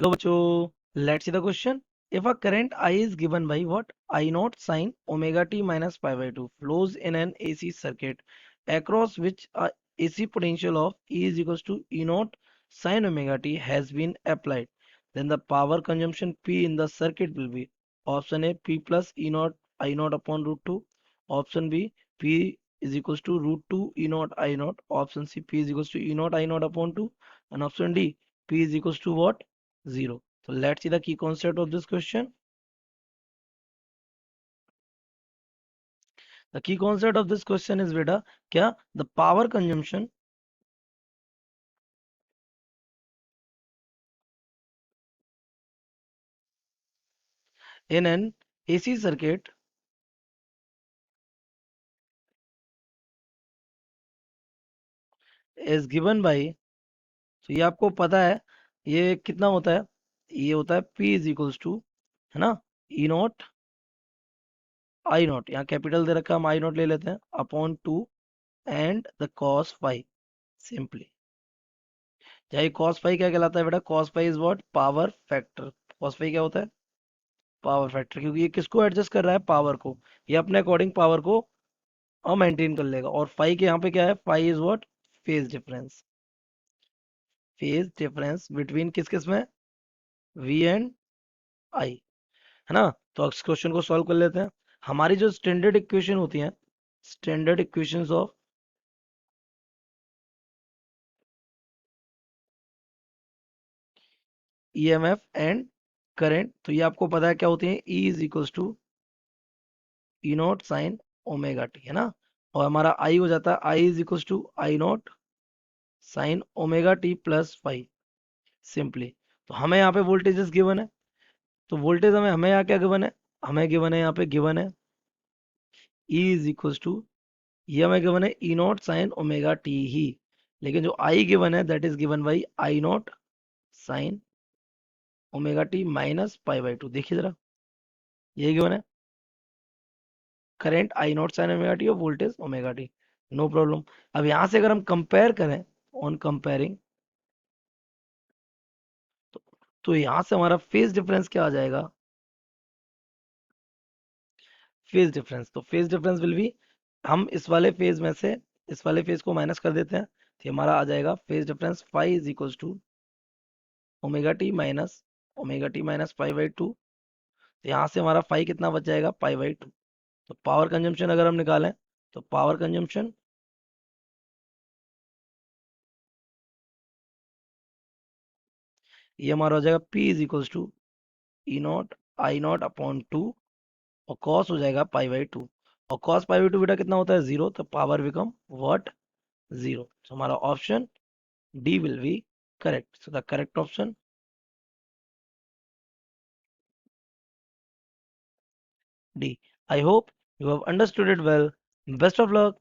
Hello, bacho. Let's see the question. If a current I is given by what? I naught sine omega t minus pi by 2 flows in an AC circuit across which a AC potential of E is equals to E naught sine omega t has been applied. Then the power consumption P in the circuit will be option A P plus E naught I naught upon root 2. Option B P is equals to root 2 E naught I naught. Option C P is equals to E naught I naught upon 2. And option D P is equals to what? 0. So let's see the key concept of this question. The key concept of this question is beta क्या the power consumption in an AC circuit is given by, तो ये आपको पता है ये कितना होता है, ये होता है P is equals to, है ना, E नॉट I नॉट, यहाँ कैपिटल दे रखा है, हम I नॉट ले लेते हैं upon 2 and the cos phi simply. चाहे cos phi क्या कहलाता है बेटा, cos phi is what, power factor. cos phi क्या होता है, पावर फैक्टर, क्योंकि ये किसको एडजस्ट कर रहा है, पावर को। ये अपने अकॉर्डिंग पावर को मेंटेन कर लेगा। और फाई के यहाँ पे क्या है, phi is what, phase difference. Phase difference between किस किस में, वी एंड आई, है ना। तो इस क्वेश्चन को सॉल्व कर लेते हैं। हमारी जो स्टैंडर्ड इक्वेशन होती है, standard equations of EMF and current, तो ये आपको पता है क्या होती है, E is equals to E naught sine omega T, है ना। और हमारा आई हो जाता है I is equals to I naught sine omega T plus five simply. तो हमें यहाँ पे वोल्टेजेस गिवन है, तो वोल्टेज हमें हमें यहाँ क्या गिवन है, हमें गिवन है यहाँ पे गिवन है E इज इक्वल्स टू, ये हमें गिवन है E naught sine omega T ही, लेकिन जो आई गिवन है that is given by I naught sine omega T minus pi by two. देखिए जरा, ये गिवन है current I naught sine omega T और voltage omega T, no problem. अब यहाँ से अगर हम कंपेयर करें, ऑन कंपेयरिंग, तो, तो यहाँ से हमारा फेज डिफरेंस क्या आ जाएगा, फेज डिफरेंस, तो फेज डिफरेंस विल बी, हम इस वाले फेज में से इस वाले फेज को माइनस कर देते हैं, तो ये हमारा आ जाएगा phase difference phi is equals to omega T minus pi by two. तो यहाँ से हमारा फाई कितना बच जाएगा, पाई बाई टू। तो पावर कंजम्पशन अगर हम निकालें, तो पावर कंजम्पशन ये हमारा हो जाएगा P is equals to E naught I naught upon two, और कॉस हो जाएगा पाई बाई टू। और कॉस पाई बाई टू बेटा कितना होता है, जीरो, तो पावर बिकम व्हाट, जीरो। तो हमारा option D will be correct. So the correct option D. I hope you have understood it well. Best of luck.